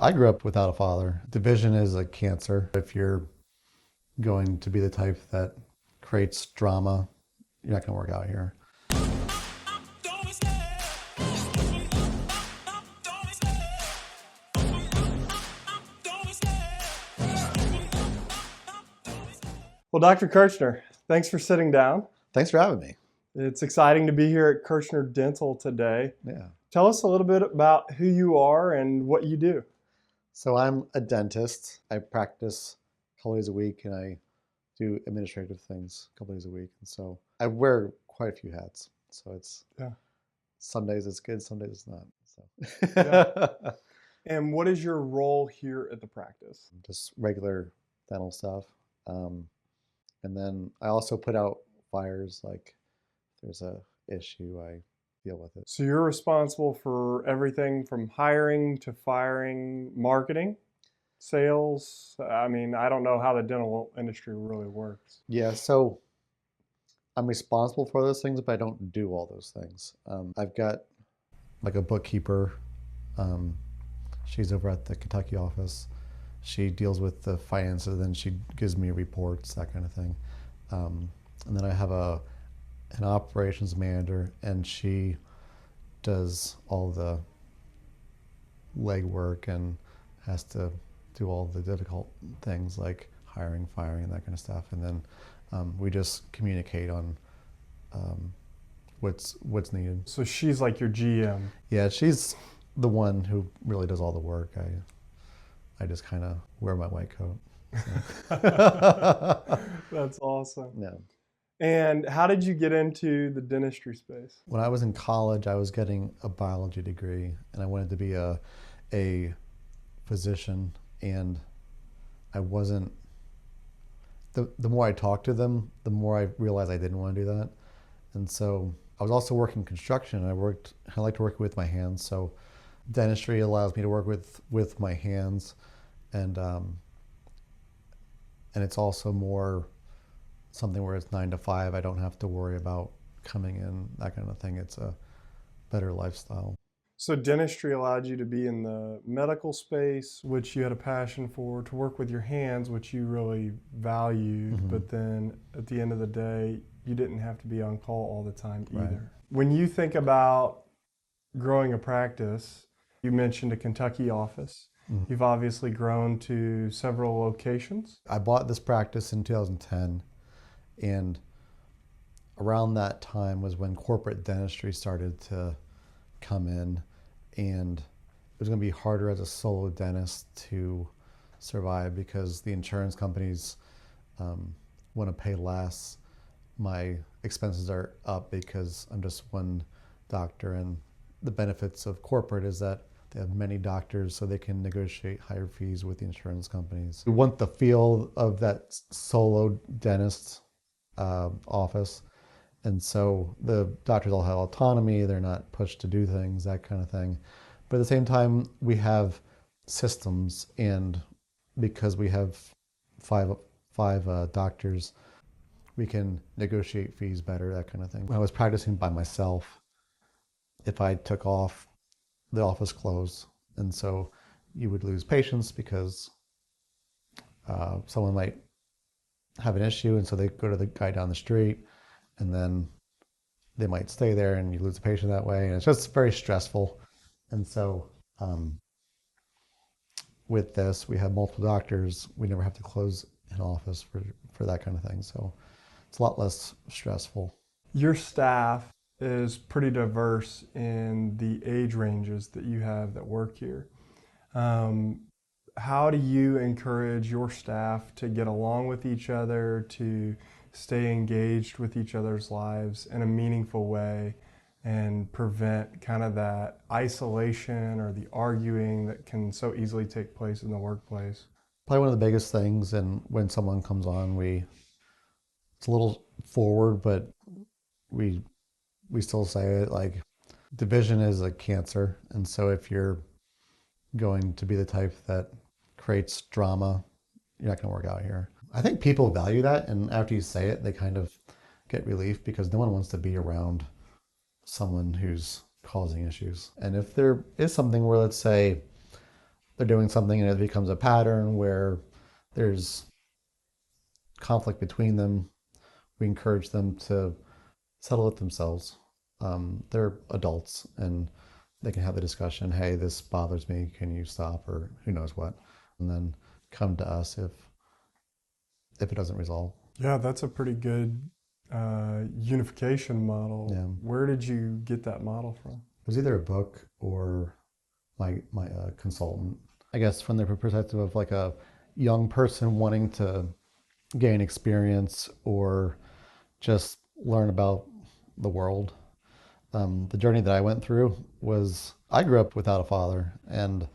I grew up without a father. Division is a cancer. If you're going to be the type that creates drama, you're not going to work out here. Well, Dr. Kirchner, thanks for sitting down. Thanks for having me. It's exciting to be here at Kirchner Dental today. Yeah. Tell us a little bit about who you are and what you do. So I'm a dentist. I practice a couple days a week and I do administrative things a couple days a week. And so I wear quite a few hats. So it's some days it's good, some days it's not. So And what is your role here at the practice? just regular dental stuff. And then I also put out fires, like if there's a issue, I deal with it. So you're responsible for everything from hiring to firing, marketing, sales. I mean, I don't know how the dental industry really works. Yeah, so I'm responsible for those things, but I don't do all those things. I've got like a bookkeeper. She's over at the Kentucky office. She deals with the finances, then she gives me reports, that kind of thing. And then I have an operations manager, and she does all the legwork and has to do all the difficult things like hiring, firing, and that kind of stuff. And then we just communicate on what's needed. So she's like your GM. Yeah, she's the one who really does all the work. I just kind of wear my white coat. That's awesome. Yeah. And how did you get into the dentistry space? When I was in college, I was getting a biology degree, and I wanted to be a physician. And I wasn't. The more I talked to them, the more I realized I didn't want to do that. And so I was also working construction. I like to work with my hands. So dentistry allows me to work with my hands, and it's also more something where it's 9 to 5. I don't have to worry about coming in, that kind of thing. It's a better lifestyle. So dentistry allowed you to be in the medical space, which you had a passion for, to work with your hands, which you really valued, Mm-hmm. but then at the end of the day, you didn't have to be on call all the time either. Right. When you think about growing a practice, you mentioned a Kentucky office. Mm-hmm. You've obviously grown to several locations. I bought this practice in 2010, and around that time was when corporate dentistry started to come in, and it was going to be harder as a solo dentist to survive because the insurance companies want to pay less. My expenses are up because I'm just one doctor, and the benefits of corporate is that they have many doctors, so they can negotiate higher fees with the insurance companies. We want the feel of that solo dentist office. And so the doctors all have autonomy, they're not pushed to do things, that kind of thing. But at the same time, we have systems, and because we have five doctors, we can negotiate fees better, that kind of thing. When I was practicing by myself, if I took off, the office closed. And so you would lose patients because someone might have an issue, and so they go to the guy down the street, and then they might stay there, and you lose a patient that way, and it's just very stressful. And so with this, we have multiple doctors. We never have to close an office for that kind of thing. So it's a lot less stressful. Your staff is pretty diverse in the age ranges that you have that work here. How do you encourage your staff to get along with each other, to stay engaged with each other's lives in a meaningful way, and prevent kind of that isolation or the arguing that can so easily take place in the workplace? Probably one of the biggest things, and when someone comes on, it's a little forward, but we still say it, like, division is a cancer. And so if you're going to be the type that creates drama, you're not going to work out here. I think people value that, and after you say it, they kind of get relief because no one wants to be around someone who's causing issues. And if there is something where, let's say, they're doing something and it becomes a pattern where there's conflict between them, we encourage them to settle it themselves. They're adults and they can have the discussion, hey, this bothers me, can you stop, or who knows what, and then come to us if it doesn't resolve. Yeah, that's a pretty good unification model. Yeah. Where did you get that model from? It was either a book or my consultant. I guess from the perspective of like a young person wanting to gain experience or just learn about the world. The journey that I went through was, I grew up without a father, and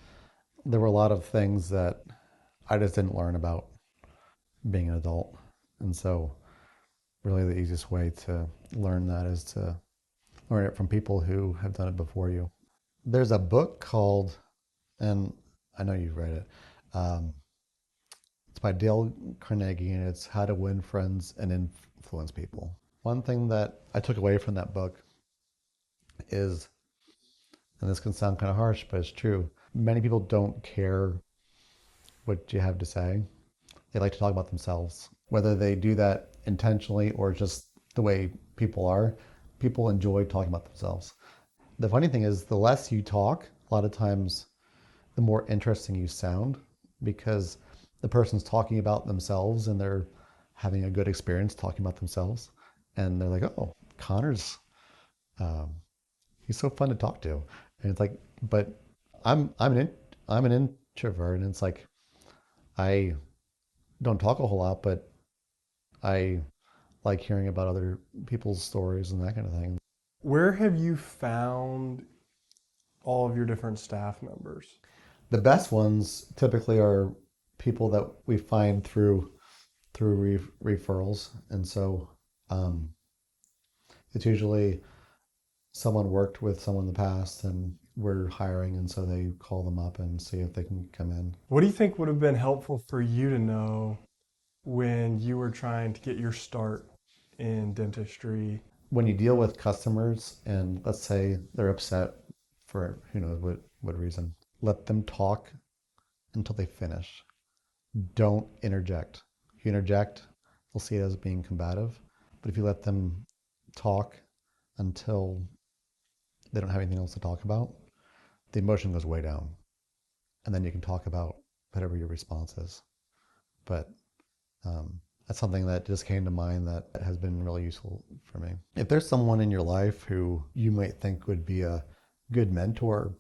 there were a lot of things that I just didn't learn about being an adult. And so really the easiest way to learn that is to learn it from people who have done it before you. There's a book called, and I know you've read it, it's by Dale Carnegie, and it's How to Win Friends and Influence People. One thing that I took away from that book is, and this can sound kind of harsh, but it's true, many people don't care what you have to say. They like to talk about themselves. Whether they do that intentionally or just the way people are, people enjoy talking about themselves. The funny thing is, the less you talk, a lot of times, the more interesting you sound, because the person's talking about themselves and they're having a good experience talking about themselves. And they're like, oh, Connor's, he's so fun to talk to. And it's like, but I'm an introvert, and it's like, I don't talk a whole lot, but I like hearing about other people's stories and that kind of thing. Where have you found all of your different staff members? The best ones typically are people that we find through referrals, and so it's usually someone worked with someone in the past and we're hiring, and so they call them up and see if they can come in. What do you think would have been helpful for you to know when you were trying to get your start in dentistry? When you deal with customers and let's say they're upset for who knows what reason, let them talk until they finish. Don't interject. If you interject, they'll see it as being combative. But if you let them talk until they don't have anything else to talk about, the emotion goes way down. And then you can talk about whatever your response is. But that's something that just came to mind that has been really useful for me. If there's someone in your life who you might think would be a good mentor,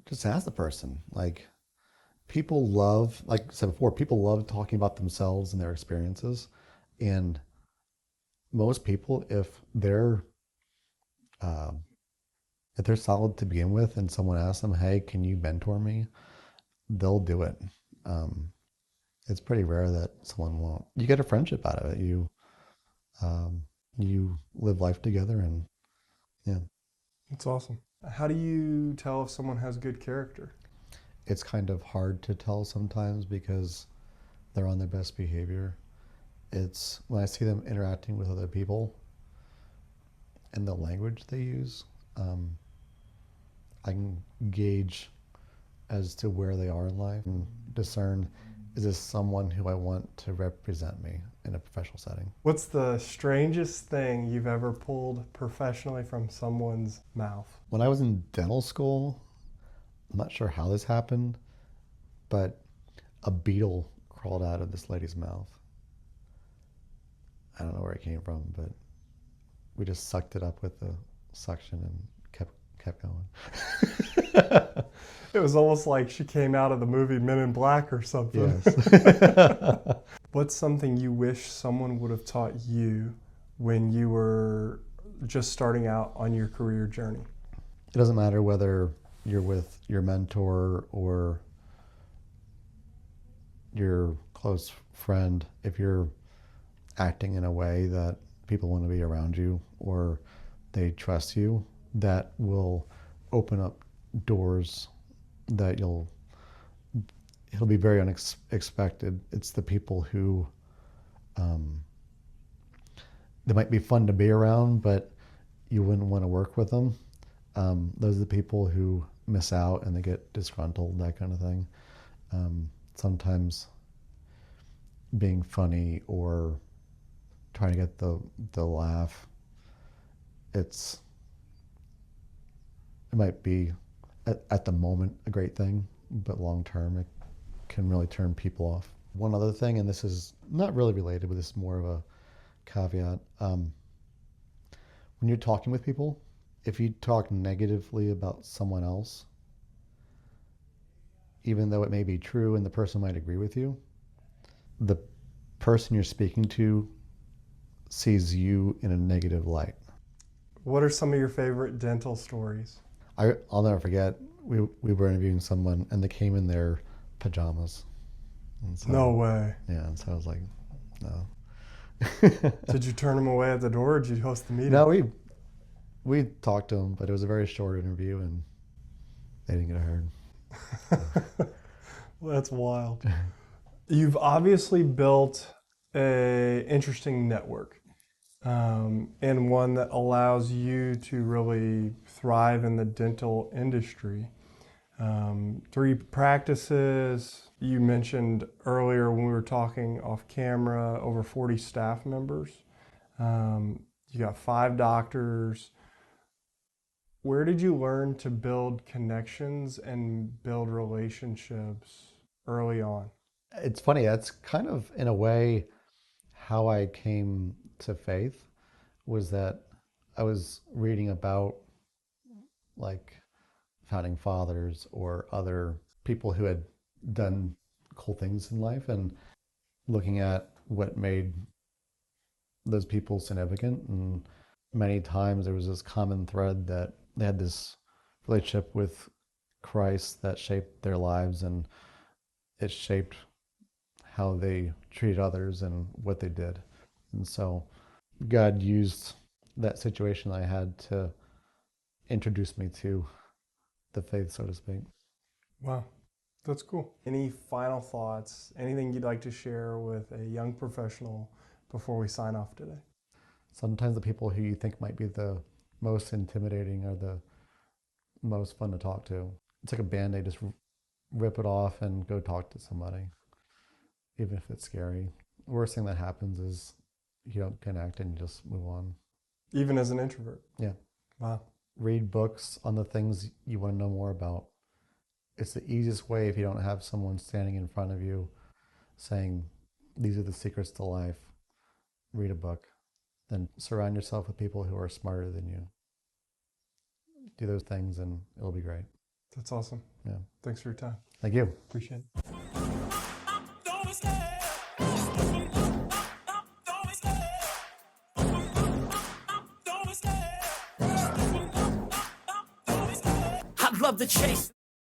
just ask the person. Like, people love, like I said before, people love talking about themselves and their experiences. And most people, if they're solid to begin with and someone asks them, hey, can you mentor me? They'll do it. It's pretty rare that someone won't. You get a friendship out of it. You live life together, and yeah. That's awesome. How do you tell if someone has good character? It's kind of hard to tell sometimes because they're on their best behavior. It's when I see them interacting with other people and the language they use, I can gauge as to where they are in life and discern, is this someone who I want to represent me in a professional setting? What's the strangest thing you've ever pulled professionally from someone's mouth? When I was in dental school, I'm not sure how this happened, but a beetle crawled out of this lady's mouth. I don't know where it came from, but we just sucked it up with the suction and kept going. It was almost like she came out of the movie Men in Black or something. Yes. What's something you wish someone would have taught you when you were just starting out on your career journey? It doesn't matter whether you're with your mentor or your close friend. If you're acting in a way that people want to be around you or they trust you, that will open up doors that it'll be very unexpected. It's the people who they might be fun to be around, but you wouldn't want to work with them. Those are the people who miss out and they get disgruntled, that kind of thing. Sometimes being funny or trying to get the laugh, it might be at the moment a great thing, but long term it can really turn people off. One other thing, and this is not really related, but this is more of a caveat. When you're talking with people, if you talk negatively about someone else, even though it may be true and the person might agree with you, the person you're speaking to sees you in a negative light. What are some of your favorite dental stories? I'll never forget, we were interviewing someone and they came in their pajamas. And so, No way. Yeah, and so I was like, no. Did you turn them away at the door or did you host the meeting? No, we talked to them, but it was a very short interview and they didn't get heard. Well, that's wild. You've obviously built an interesting network, and one that allows you to really thrive in the dental industry. 3 practices. You mentioned earlier when we were talking off camera, over 40 staff members. You got 5 doctors. Where did you learn to build connections and build relationships early on? It's funny, that's kind of, in a way, how I came to faith, was that I was reading about like founding fathers or other people who had done cool things in life and looking at what made those people significant. And many times there was this common thread that they had this relationship with Christ that shaped their lives, and it shaped how they treated others and what they did. And so God used that situation I had to introduce me to the faith, so to speak. Wow, that's cool. Any final thoughts, anything you'd like to share with a young professional before we sign off today? Sometimes the people who you think might be the most intimidating are the most fun to talk to. It's like a Band-Aid, just rip it off and go talk to somebody, even if it's scary. The worst thing that happens is you don't connect and you just move on. Even as an introvert? Yeah. Wow. Read books on the things you want to know more about. It's the easiest way if you don't have someone standing in front of you saying, these are the secrets to life. Read a book. Then surround yourself with people who are smarter than you. Do those things and it'll be great. That's awesome. Yeah. Thanks for your time. Thank you. Appreciate it. I love the chase.